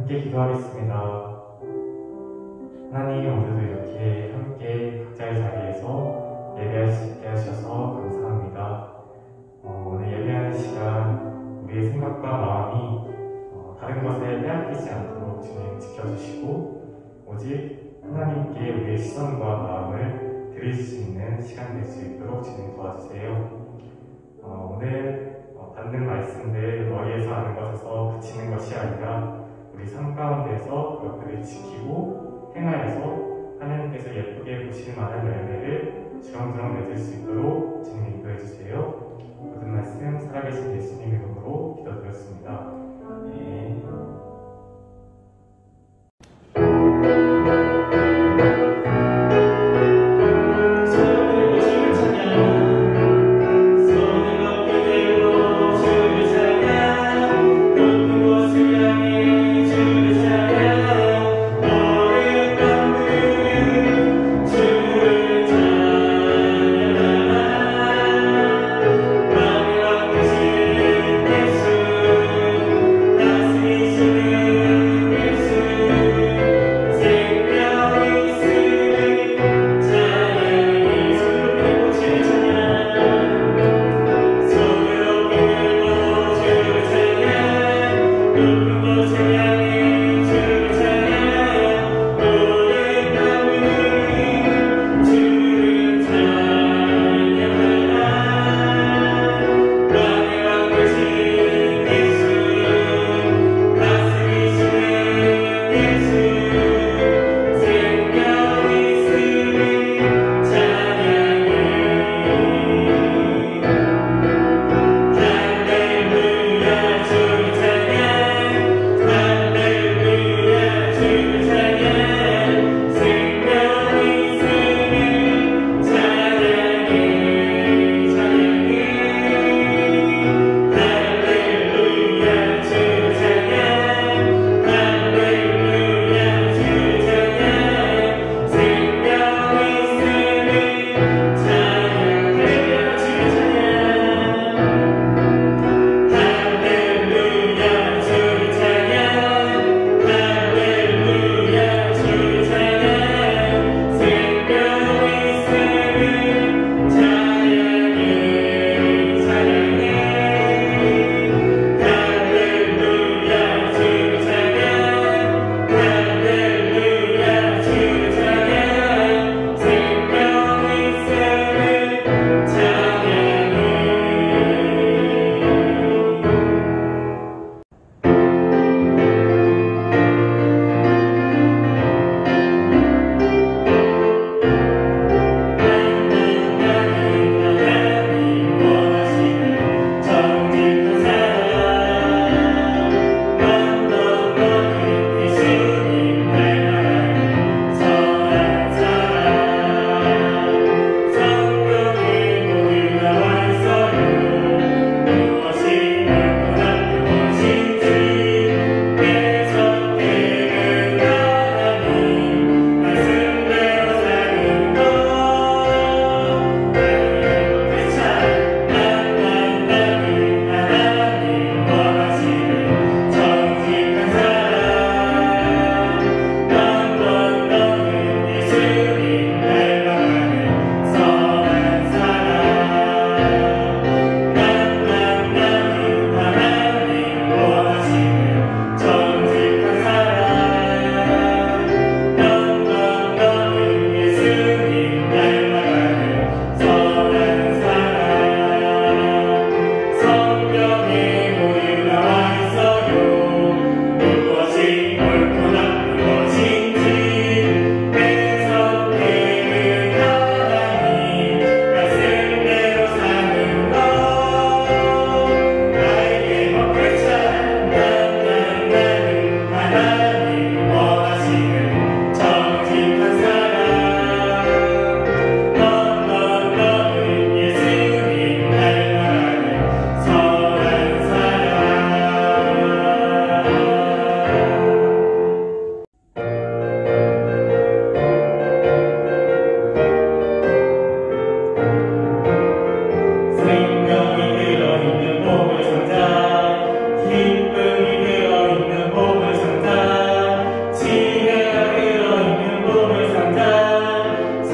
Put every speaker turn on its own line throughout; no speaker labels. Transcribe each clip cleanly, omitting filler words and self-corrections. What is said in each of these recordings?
함께 기도하겠습니다. 하나님, 오늘도 이렇게 함께 각자의 자리에서 예배할 수 있게 하셔서 감사합니다. 오늘 예배하는 시간 우리의 생각과 마음이 다른 것에 빼앗기지 않도록 주님 지켜주시고 오직 하나님께 우리의 시선과 마음을 드릴 수 있는 시간 될 수 있도록 주님 도와주세요. 오늘 받는 말씀들 머리에서 아는 것에서 그치는 것이 아니라 우리 삶 가운데서 그것들을 지키고 행하여서 하나님께서 예쁘게 보실 만한 열매를 주렁주렁 맺을 수 있도록 주님 인도해 주세요. 모든 말씀 살아계신 예수님 이름으로 기도드렸습니다. 아멘.
예수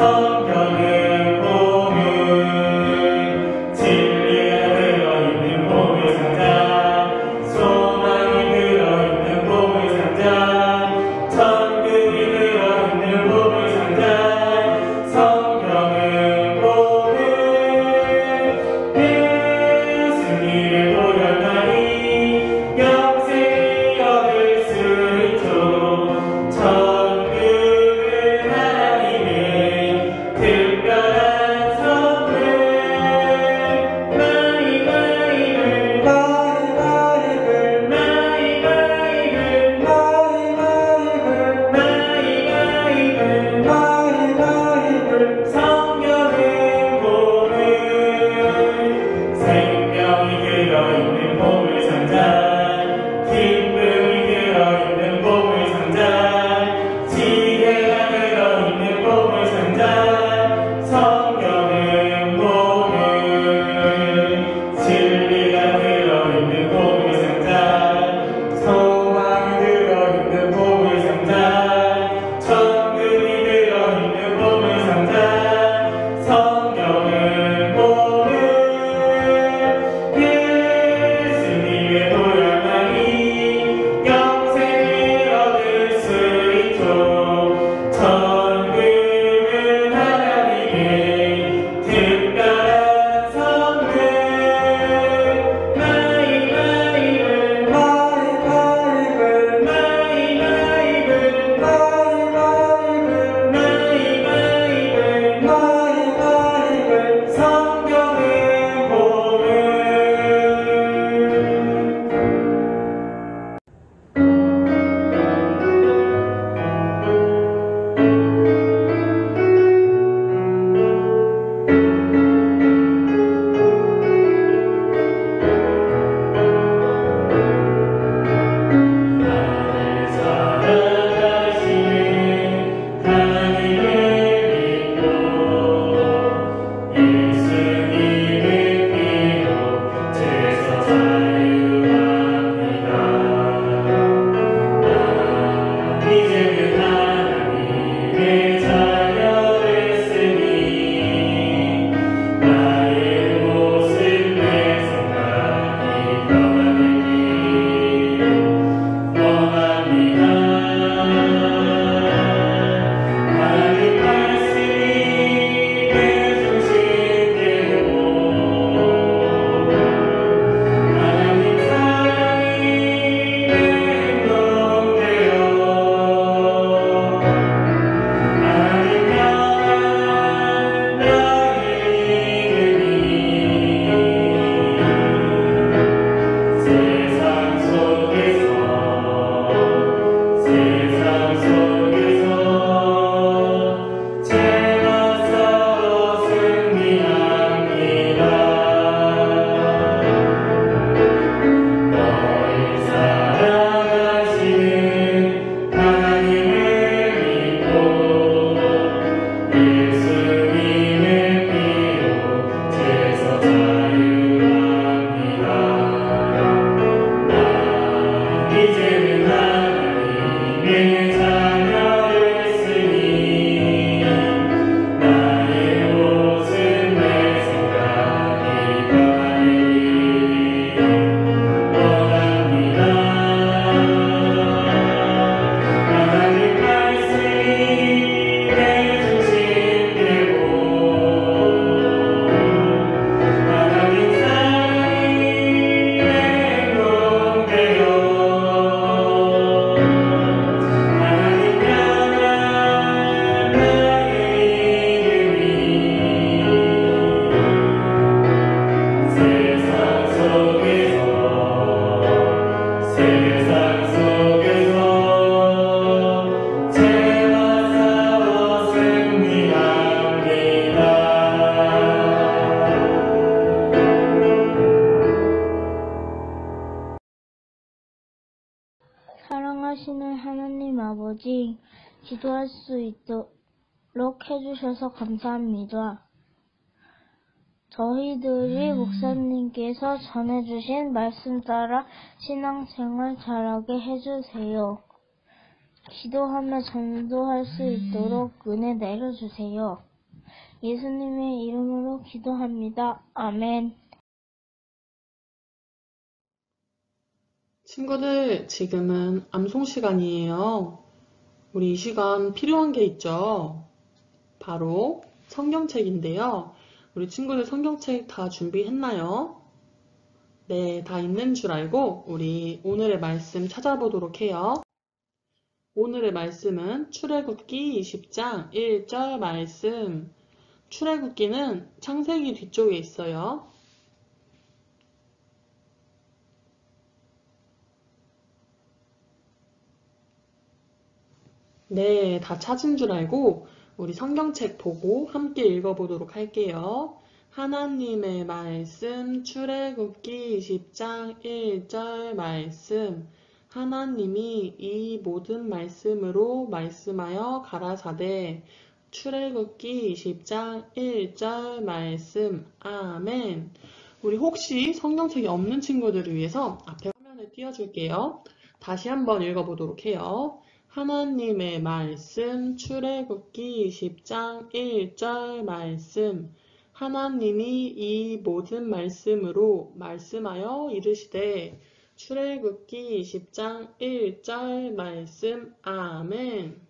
성경은 복음, 진리가 들어있는 보물상자, 소망이 들어있는 보물상자, 천국이 들어있는 보물상자. 성경은 복음, 예수님의 보혈만이 영생을 얻을 수 있죠. 천국은 하나님의 특별한 선물. 마이 바이블, 마이 바이블, 마이 바이블, 마이 바이블, 마이 바이블, 마이 바이블. 성경은 복음, 생명이 들어있는 보물상자, 기쁨이 들어있는 보물상자, 지혜가 들어있는 보물상자. 성경은 복음, 진리가 들어있는 보물상자, 소망이 들어있는 보물상자, 천국이 들어있는 보물상자. 성경은 복음, 예수님의 보혈만이 영생을 얻을 수 있죠. 천국은 하나님의 특별한 선물. 마이 바이블, 마이 바이블, 마이 바이블, 마이 바이블, 마이 바이블, 마이 바이블. 성경은 복음. 나를 살아가시는 하나님을 믿고 예수님의 피로 죄에서 자유합니다. 이제는 하나님의 자녀 됐으니 나의 모습 내 생각이 변화되길 원합니다. 하나님 말씀이 내 중심 되고 하나님 사랑이 내 행동 되어 하나님 향한 나의 믿음이 세상 속에서 죄와 싸워 승리합니다. 너희 사랑하시는 하나님을 믿고 예수님의 피로 죄에서 자유합니다. 이제는 하나님의 자녀 됐으니 나의 모습 내 생각이 변하길 원합니다. 하나님 말씀이 내 중심 되고 하나님 사랑이 내 행동 되어 하나님 향한 나의 믿음이 세상 속에서 죄와 싸워 승리합니다.
사랑하시는 하나님 아버지, 기도할 수 있도록 해주셔서 감사합니다. 저희들이 목사님께서 전해주신 말씀 따라 신앙생활 잘하게 해주세요. 기도하며 전도할 수 있도록 은혜 내려주세요. 예수님의 이름으로 기도합니다. 아멘.
친구들, 지금은 암송 시간이에요. 우리 이 시간 필요한 게 있죠? 바로 성경책인데요. 우리 친구들 성경책 다 준비했나요? 네, 다 있는 줄 알고 우리 오늘의 말씀 찾아보도록 해요. 오늘의 말씀은 출애굽기 20장 1절 말씀. 출애굽기는 창세기 뒤쪽에 있어요. 네, 다 찾은 줄 알고 우리 성경책 보고 함께 읽어보도록 할게요. 하나님의 말씀 출애굽기 20장 1절 말씀. 하나님이 이 모든 말씀으로 말씀하여 가라사대. 출애굽기 20장 1절 말씀. 아멘. 우리 혹시 성경책이 없는 친구들을 위해서 앞에 화면을 띄워줄게요. 다시 한번 읽어보도록 해요. 하나님의 말씀 출애굽기 20장 1절 말씀. 하나님이 이 모든 말씀으로 말씀하여 이르시되. 출애굽기 20장 1절 말씀. 아멘.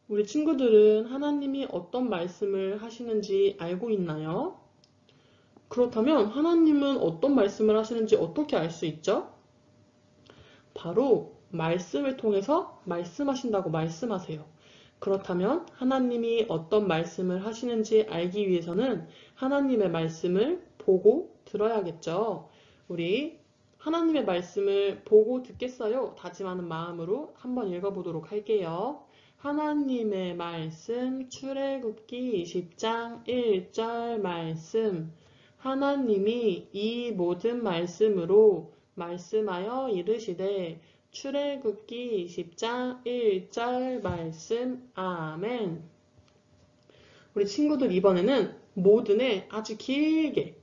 우리 친구들은 하나님이 어떤 말씀을 하시는지 알고 있나요? 그렇다면 하나님은 어떤 말씀을 하시는지 어떻게 알 수 있죠? 바로 말씀을 통해서 말씀하신다고 말씀하세요. 그렇다면 하나님이 어떤 말씀을 하시는지 알기 위해서는 하나님의 말씀을 보고 들어야겠죠. 우리 하나님의 말씀을 보고 듣겠어요? 다짐하는 마음으로 한번 읽어보도록 할게요. 하나님의 말씀 출애굽기 20장 1절 말씀. 하나님이 이 모든 말씀으로 말씀하여 이르시되. 출애굽기 20장 1절 말씀. 아멘. 우리 친구들 이번에는 모든에 아주 길게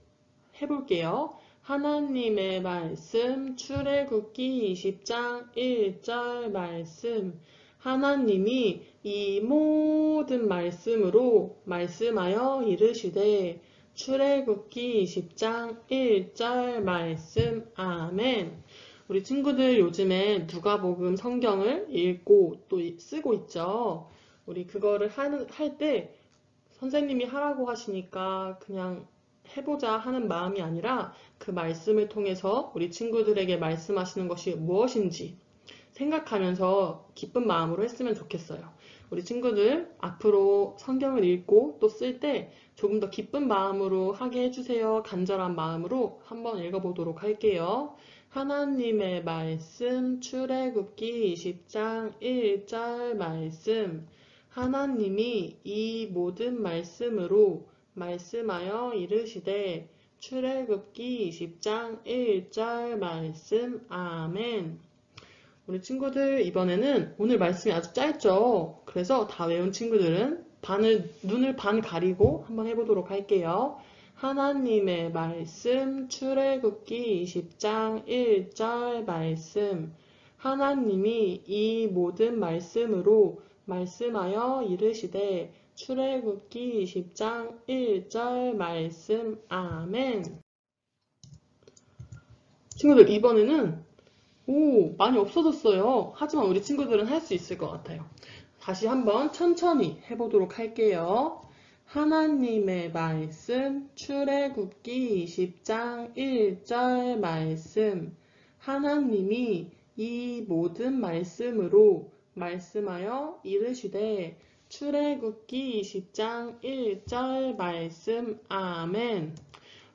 해볼게요. 하나님의 말씀 출애굽기 20장 1절 말씀. 하나님이 이 모든 말씀으로 말씀하여 이르시되. 출애굽기 20장 1절 말씀. 아멘. 우리 친구들 요즘에 누가복음 성경을 읽고 또 쓰고 있죠. 우리 그거를 할 때 선생님이 하라고 하시니까 그냥 해보자 하는 마음이 아니라 그 말씀을 통해서 우리 친구들에게 말씀하시는 것이 무엇인지 생각하면서 기쁜 마음으로 했으면 좋겠어요. 우리 친구들 앞으로 성경을 읽고 또 쓸 때 조금 더 기쁜 마음으로 하게 해주세요. 간절한 마음으로 한번 읽어보도록 할게요. 하나님의 말씀 출애굽기 20장 1절 말씀. 하나님이 이 모든 말씀으로 말씀하여 이르시되. 출애굽기 20장 1절 말씀. 아멘. 우리 친구들 이번에는 오늘 말씀이 아주 짧죠? 그래서 다 외운 친구들은 눈을 반 가리고 한번 해보도록 할게요. 하나님의 말씀 출애굽기 20장 1절 말씀. 하나님이 이 모든 말씀으로 말씀하여 이르시되. 출애굽기 20장 1절 말씀. 아멘. 친구들 이번에는 많이 없어졌어요. 하지만 우리 친구들은 할 수 있을 것 같아요. 다시 한번 천천히 해보도록 할게요. 하나님의 말씀 출애굽기 20장 1절 말씀. 하나님이 이 모든 말씀으로 말씀하여 이르시되. 출애굽기 20장 1절 말씀. 아멘.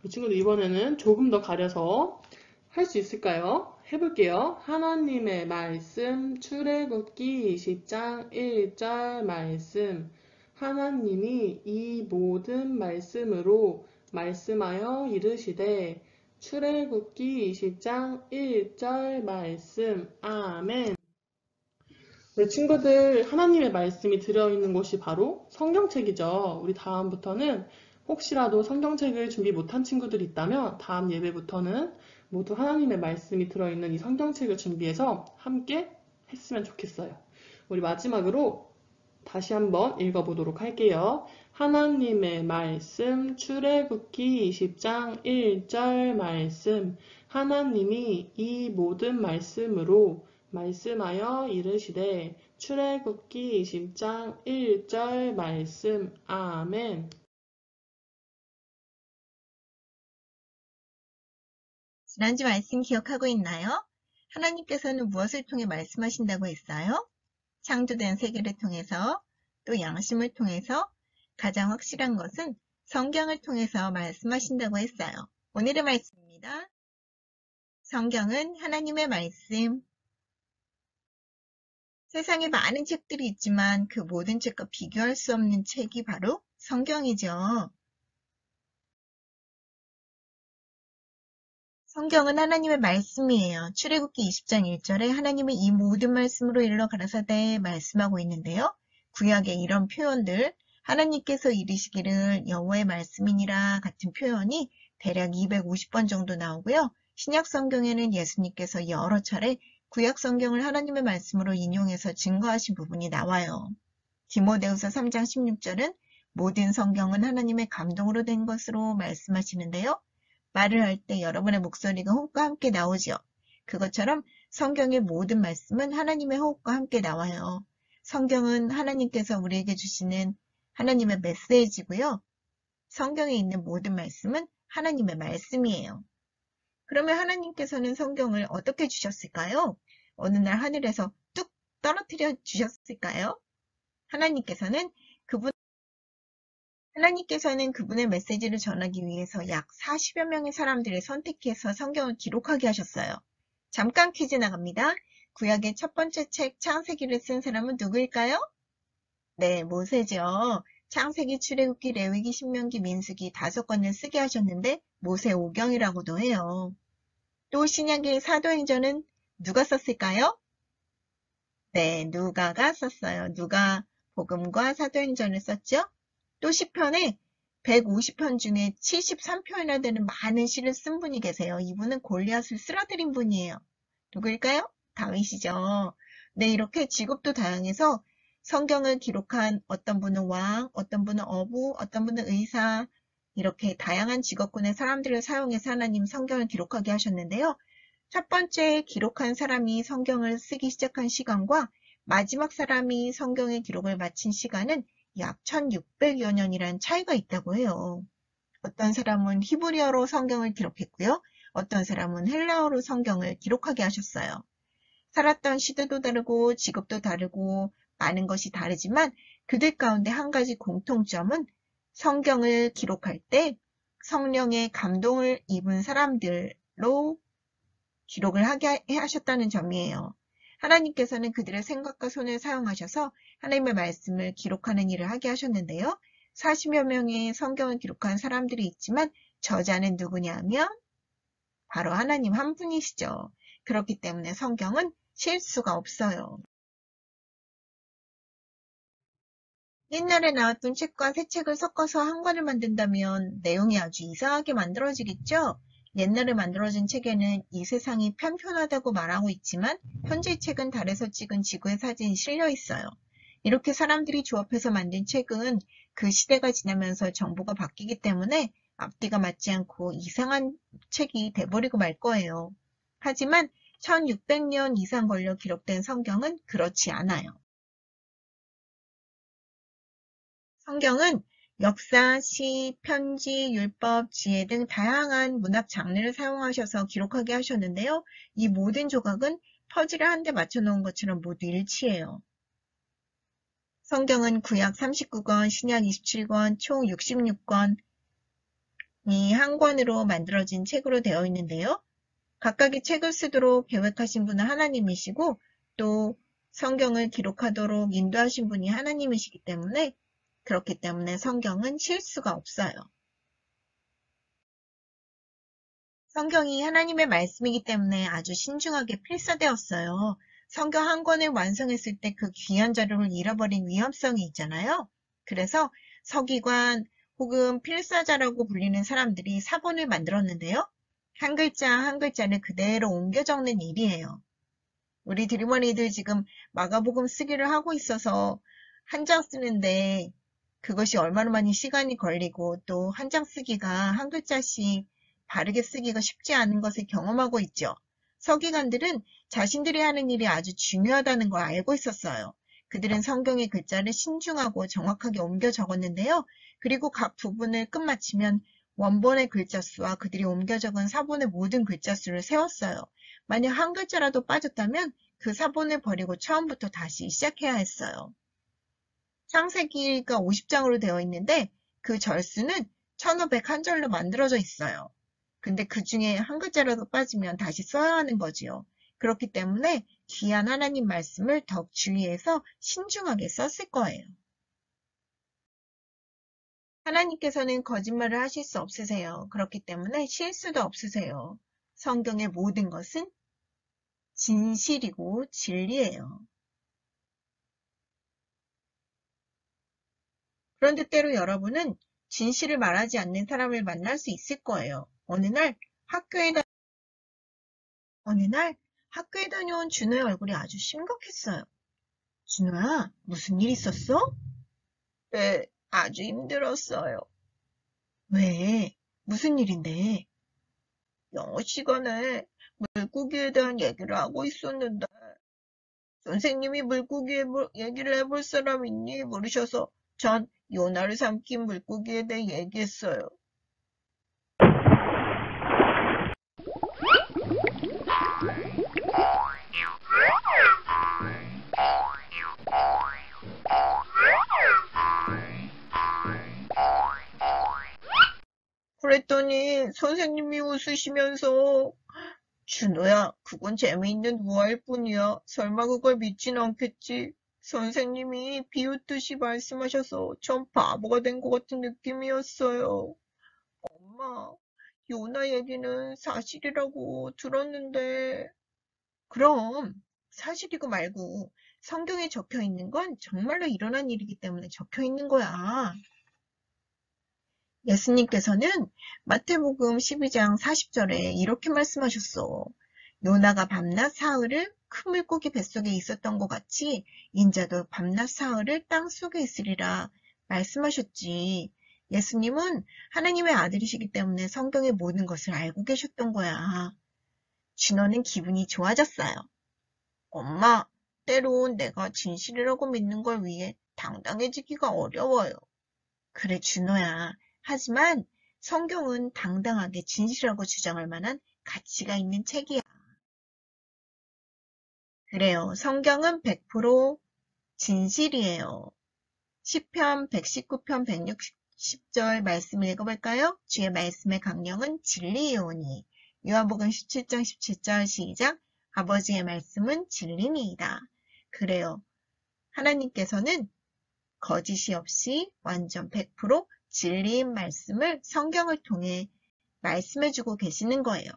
우리 친구들 이번에는 조금 더 가려서 할 수 있을까요? 해볼게요. 하나님의 말씀 출애굽기 20장 1절 말씀. 하나님이 이 모든 말씀으로 말씀하여 이르시되. 출애굽기 20장 1절 말씀. 아멘. 우리 친구들 하나님의 말씀이 들어있는 곳이 바로 성경책이죠. 우리 다음부터는 혹시라도 성경책을 준비 못한 친구들이 있다면 다음 예배부터는 모두 하나님의 말씀이 들어있는 이 성경책을 준비해서 함께 했으면 좋겠어요. 우리 마지막으로 다시 한번 읽어보도록 할게요. 하나님의 말씀, 출애굽기 20장 1절 말씀. 하나님이 이 모든 말씀으로 말씀하여 이르시되, 출애굽기 20장 1절 말씀. 아멘.
지난주 말씀 기억하고 있나요? 하나님께서는 무엇을 통해 말씀하신다고 했어요? 창조된 세계를 통해서, 또 양심을 통해서, 가장 확실한 것은 성경을 통해서 말씀하신다고 했어요. 오늘의 말씀입니다. 성경은 하나님의 말씀. 세상에 많은 책들이 있지만 그 모든 책과 비교할 수 없는 책이 바로 성경이죠. 성경은 하나님의 말씀이에요. 출애굽기 20장 1절에 하나님은 이 모든 말씀으로 일러 가라사대 말씀하고 있는데요. 구약의 이런 표현들, 하나님께서 이르시기를 여호와의 말씀이니라 같은 표현이 대략 250번 정도 나오고요. 신약 성경에는 예수님께서 여러 차례 구약 성경을 하나님의 말씀으로 인용해서 증거하신 부분이 나와요. 디모데후서 3장 16절은 모든 성경은 하나님의 감동으로 된 것으로 말씀하시는데요. 말을 할 때 여러분의 목소리가 호흡과 함께 나오죠. 그것처럼 성경의 모든 말씀은 하나님의 호흡과 함께 나와요. 성경은 하나님께서 우리에게 주시는 하나님의 메시지고요. 성경에 있는 모든 말씀은 하나님의 말씀이에요. 그러면 하나님께서는 성경을 어떻게 주셨을까요? 어느 날 하늘에서 뚝 떨어뜨려 주셨을까요? 하나님께서는 그분의 메시지를 전하기 위해서 약 40여 명의 사람들을 선택해서 성경을 기록하게 하셨어요. 잠깐 퀴즈 나갑니다. 구약의 첫 번째 책 창세기를 쓴 사람은 누구일까요? 네, 모세죠. 창세기, 출애굽기, 레위기, 신명기, 민수기 5권을 쓰게 하셨는데 모세오경이라고도 해요. 또 신약의 사도행전은 누가 썼을까요? 네, 누가가 썼어요. 누가 복음과 사도행전을 썼죠? 또 시편에 150편 중에 73편이나 되는 많은 시를 쓴 분이 계세요. 이분은 골리앗을 쓰러뜨린 분이에요. 누구일까요? 다윗이죠. 네, 이렇게 직업도 다양해서 성경을 기록한 어떤 분은 왕, 어떤 분은 어부, 어떤 분은 의사, 이렇게 다양한 직업군의 사람들을 사용해서 하나님 성경을 기록하게 하셨는데요. 첫 번째 기록한 사람이 성경을 쓰기 시작한 시간과 마지막 사람이 성경의 기록을 마친 시간은 약 1600여 년이란 차이가 있다고 해요. 어떤 사람은 히브리어로 성경을 기록했고요. 어떤 사람은 헬라어로 성경을 기록하게 하셨어요. 살았던 시대도 다르고 직업도 다르고 많은 것이 다르지만 그들 가운데 한 가지 공통점은 성경을 기록할 때 성령의 감동을 입은 사람들로 기록을 하게 하셨다는 점이에요. 하나님께서는 그들의 생각과 손을 사용하셔서 하나님의 말씀을 기록하는 일을 하게 하셨는데요. 40여 명의 성경을 기록한 사람들이 있지만 저자는 누구냐 하면 바로 하나님 한 분이시죠. 그렇기 때문에 성경은 실수가 없어요. 옛날에 나왔던 책과 새 책을 섞어서 한 권을 만든다면 내용이 아주 이상하게 만들어지겠죠? 옛날에 만들어진 책에는 이 세상이 편편하다고 말하고 있지만 현재 책은 달에서 찍은 지구의 사진이 실려 있어요. 이렇게 사람들이 조합해서 만든 책은 그 시대가 지나면서 정보가 바뀌기 때문에 앞뒤가 맞지 않고 이상한 책이 돼버리고 말 거예요. 하지만 1600년 이상 걸려 기록된 성경은 그렇지 않아요. 성경은 역사, 시, 편지, 율법, 지혜 등 다양한 문학 장르를 사용하셔서 기록하게 하셨는데요. 이 모든 조각은 퍼즐을 한 대 맞춰놓은 것처럼 모두 일치해요. 성경은 구약 39권, 신약 27권, 총 66권이 한 권으로 만들어진 책으로 되어 있는데요. 각각의 책을 쓰도록 계획하신 분은 하나님이시고 또 성경을 기록하도록 인도하신 분이 하나님이시기 때문에 그렇기 때문에 성경은 실수가 없어요. 성경이 하나님의 말씀이기 때문에 아주 신중하게 필사되었어요. 성경 한 권을 완성했을 때 그 귀한 자료를 잃어버린 위험성이 있잖아요. 그래서 서기관 혹은 필사자라고 불리는 사람들이 사본을 만들었는데요. 한 글자 한 글자를 그대로 옮겨 적는 일이에요. 우리 드리머니들 지금 마가복음 쓰기를 하고 있어서 한 장 쓰는데 그것이 얼마나 많이 시간이 걸리고 또 한 장 쓰기가 한 글자씩 바르게 쓰기가 쉽지 않은 것을 경험하고 있죠. 서기관들은 자신들이 하는 일이 아주 중요하다는 걸 알고 있었어요. 그들은 성경의 글자를 신중하고 정확하게 옮겨 적었는데요. 그리고 각 부분을 끝마치면 원본의 글자 수와 그들이 옮겨 적은 사본의 모든 글자 수를 세웠어요. 만약 한 글자라도 빠졌다면 그 사본을 버리고 처음부터 다시 시작해야 했어요. 창세기가 50장으로 되어 있는데 그 절수는 1501절로 만들어져 있어요. 근데 그 중에 한 글자라도 빠지면 다시 써야 하는 거지요. 그렇기 때문에 귀한 하나님 말씀을 더욱 주의해서 신중하게 썼을 거예요. 하나님께서는 거짓말을 하실 수 없으세요. 그렇기 때문에 실수도 없으세요. 성경의 모든 것은 진실이고 진리예요. 그런데 때로 여러분은 진실을 말하지 않는 사람을 만날 수 있을 거예요. 어느 날 학교에 다녀온 준호의 얼굴이 아주 심각했어요. 준호야, 무슨 일 있었어? 네, 아주 힘들었어요. 왜? 무슨 일인데? 영어 시간에 물고기에 대한 얘기를 하고 있었는데 선생님이 물고기에 얘기를 해볼 사람 있니? 물으셔서 전 요나를 삼킨 물고기에 대해 얘기했어요. 그랬더니 선생님이 웃으시면서 준호야, 그건 재미있는 우화일 뿐이야. 설마 그걸 믿진 않겠지? 선생님이 비웃듯이 말씀하셔서 전 바보가 된 것 같은 느낌이었어요. 엄마, 요나 얘기는 사실이라고 들었는데. 그럼 사실이고 말고 성경에 적혀 있는 건 정말로 일어난 일이기 때문에 적혀 있는 거야. 예수님께서는 마태복음 12장 40절에 이렇게 말씀하셨어. 요나가 밤낮 사흘을 큰 물고기 뱃속에 있었던 것 같이 인자도 밤낮 사흘을 땅속에 있으리라 말씀하셨지. 예수님은 하나님의 아들이시기 때문에 성경의 모든 것을 알고 계셨던 거야. 준호는 기분이 좋아졌어요. 엄마, 때론 내가 진실이라고 믿는 걸 위해 당당해지기가 어려워요. 그래, 준호야. 하지만 성경은 당당하게 진실하고 주장할 만한 가치가 있는 책이야. 그래요. 성경은 100% 진실이에요. 시편 119편 160절 말씀 읽어볼까요? 주의 말씀의 강령은 진리이오니. 요한복음 17장 17절 시작. 아버지의 말씀은 진리니이다. 그래요. 하나님께서는 거짓이 없이 완전 100% 진리인 말씀을 성경을 통해 말씀해주고 계시는 거예요.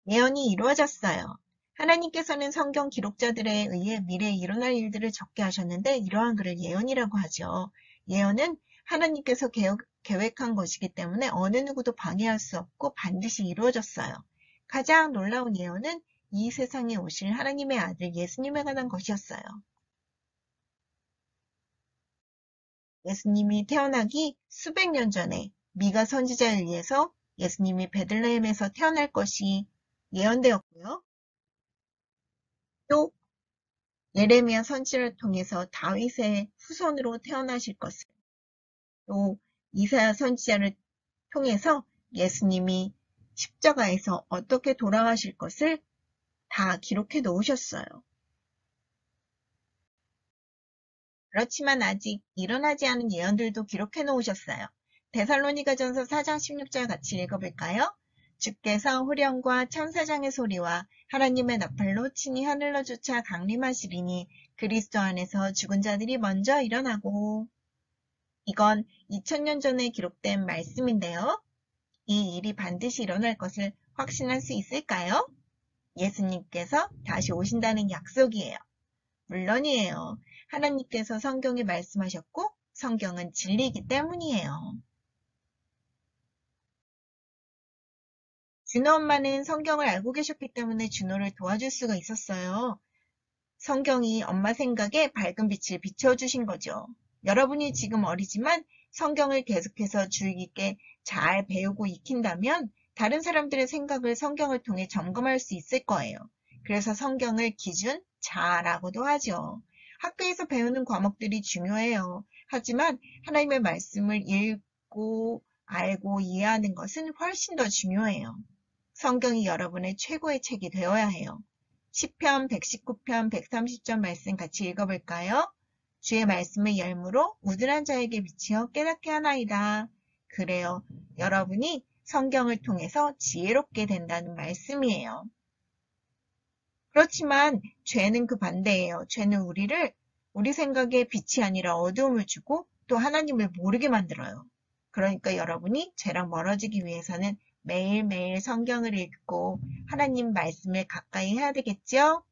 예언이 이루어졌어요. 하나님께서는 성경 기록자들에 의해 미래에 일어날 일들을 적게 하셨는데 이러한 글을 예언이라고 하죠. 예언은 하나님께서 계획한 것이기 때문에 어느 누구도 방해할 수 없고 반드시 이루어졌어요. 가장 놀라운 예언은 이 세상에 오실 하나님의 아들 예수님에 관한 것이었어요. 예수님이 태어나기 수백 년 전에 미가 선지자에 의해서 예수님이 베들레헴에서 태어날 것이 예언되었고요. 또 예레미야 선지자를 통해서 다윗의 후손으로 태어나실 것을, 또 이사야 선지자를 통해서 예수님이 십자가에서 어떻게 돌아가실 것을 다 기록해 놓으셨어요. 그렇지만 아직 일어나지 않은 예언들도 기록해 놓으셨어요. 데살로니가전서 4장 16절 같이 읽어볼까요? 주께서 후련과 천사장의 소리와 하나님의 나팔로 친히 하늘로 쫓아 강림하시리니 그리스도 안에서 죽은 자들이 먼저 일어나고. 이건 2000년 전에 기록된 말씀인데요. 이 일이 반드시 일어날 것을 확신할 수 있을까요? 예수님께서 다시 오신다는 약속이에요. 물론이에요. 하나님께서 성경에 말씀하셨고 성경은 진리이기 때문이에요. 준호 엄마는 성경을 알고 계셨기 때문에 준호를 도와줄 수가 있었어요. 성경이 엄마 생각에 밝은 빛을 비춰주신 거죠. 여러분이 지금 어리지만 성경을 계속해서 주의 깊게 잘 배우고 익힌다면 다른 사람들의 생각을 성경을 통해 점검할 수 있을 거예요. 그래서 성경을 기준 자라고도 하죠. 학교에서 배우는 과목들이 중요해요. 하지만 하나님의 말씀을 읽고 알고 이해하는 것은 훨씬 더 중요해요. 성경이 여러분의 최고의 책이 되어야 해요. 시편 119편 130절 말씀 같이 읽어볼까요? 주의 말씀을 열무로 우둔한 자에게 비치어 깨닫게 하나이다. 그래요. 여러분이 성경을 통해서 지혜롭게 된다는 말씀이에요. 그렇지만 죄는 그 반대예요. 죄는 우리 생각에 빛이 아니라 어두움을 주고 또 하나님을 모르게 만들어요. 그러니까 여러분이 죄랑 멀어지기 위해서는 매일매일 성경을 읽고 하나님 말씀을 가까이 해야 되겠죠?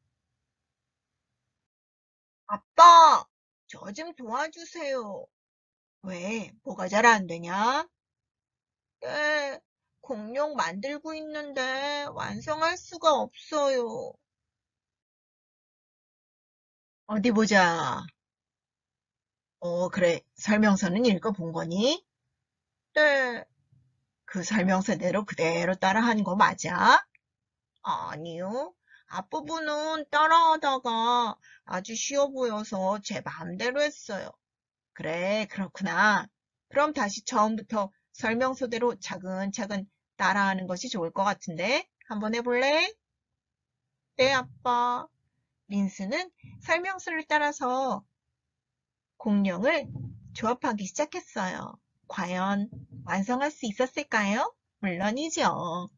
아빠, 저 좀 도와주세요. 왜? 뭐가 잘 안 되냐? 네, 공룡 만들고 있는데 완성할 수가 없어요. 어디 보자. 그래. 설명서는 읽어본 거니? 네. 그 설명서대로 그대로 따라한 거 맞아? 아니요. 앞부분은 따라하다가 아주 쉬워 보여서 제 마음대로 했어요. 그래, 그렇구나. 그럼 다시 처음부터 설명서대로 차근차근 따라하는 것이 좋을 것 같은데? 한번 해볼래? 네, 아빠. 린스는 설명서를 따라서 공룡을 조합하기 시작했어요. 과연 완성할 수 있었을까요? 물론이죠.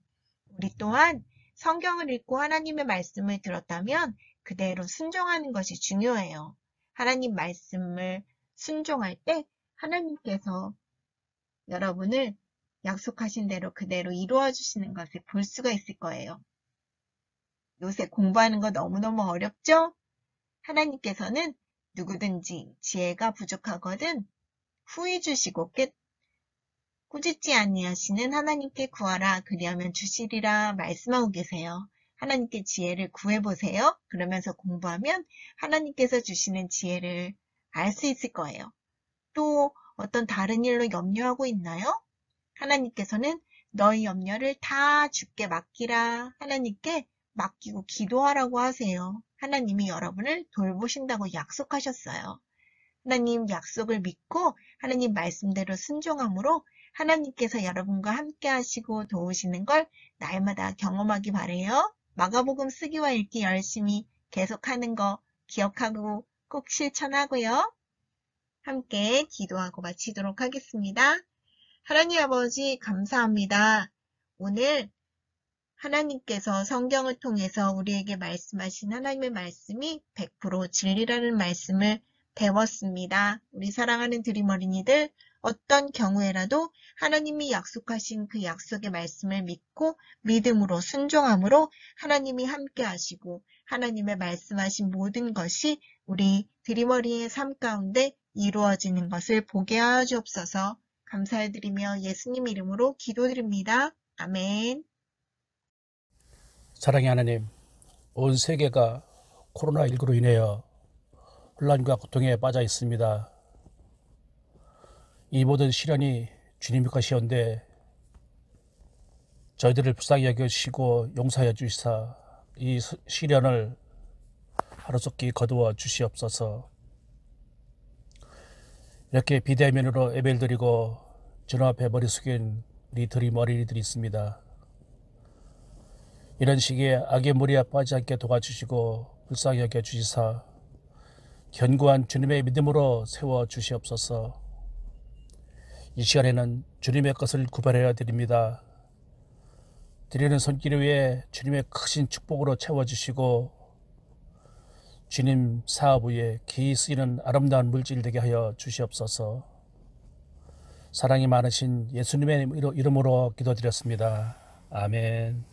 우리 또한 성경을 읽고 하나님의 말씀을 들었다면 그대로 순종하는 것이 중요해요. 하나님 말씀을 순종할 때 하나님께서 여러분을 약속하신 대로 그대로 이루어 주시는 것을 볼 수가 있을 거예요. 요새 공부하는 거 너무너무 어렵죠? 하나님께서는 누구든지 지혜가 부족하거든 후히 주시고 꾸짖지 아니하시는 하나님께 구하라 그리하면 주시리라 말씀하고 계세요. 하나님께 지혜를 구해보세요. 그러면서 공부하면 하나님께서 주시는 지혜를 알 수 있을 거예요. 또 어떤 다른 일로 염려하고 있나요? 하나님께서는 너희 염려를 다 주께 맡기라. 하나님께 맡기고 기도하라고 하세요. 하나님이 여러분을 돌보신다고 약속하셨어요. 하나님 약속을 믿고 하나님 말씀대로 순종함으로 하나님께서 여러분과 함께 하시고 도우시는 걸 날마다 경험하기 바래요. 마가복음 쓰기와 읽기 열심히 계속하는 거 기억하고 꼭 실천하고요. 함께 기도하고 마치도록 하겠습니다. 하나님 아버지 감사합니다. 오늘 하나님께서 성경을 통해서 우리에게 말씀하신 하나님의 말씀이 100% 진리라는 말씀을 배웠습니다. 우리 사랑하는 드림 어린이들 어떤 경우에라도 하나님이 약속하신 그 약속의 말씀을 믿고 믿음으로 순종함으로 하나님이 함께 하시고 하나님의 말씀하신 모든 것이 우리 드림 어린이의 삶 가운데 이루어지는 것을 보게 하여 주옵소서. 감사드리며 예수님 이름으로 기도드립니다. 아멘.
사랑의 하나님, 온 세계가 코로나19로 인하여 혼란과 고통에 빠져 있습니다. 이 모든 시련이 주님 것이온데 저희들을 불쌍히 여겨주시고 용서해 주시사 이 시련을 하루속히 거두어 주시옵소서. 이렇게 비대면으로 예배를 드리고 주 앞에 머리 숙인 우리 드림 어린이들이 있습니다. 이런 시기에 악의 무리에 빠지지 않게 도와주시고 불쌍히 여겨주시사 견고한 주님의 믿음으로 세워주시옵소서. 이 시간에는 주님의 것을 구별하여 드립니다. 드리는 손길 위에 주님의 크신 축복으로 채워주시고 주님 사업 위에 기이 쓰이는 아름다운 물질 되게 하여 주시옵소서. 사랑이 많으신 예수님의 이름으로 기도드렸습니다. 아멘.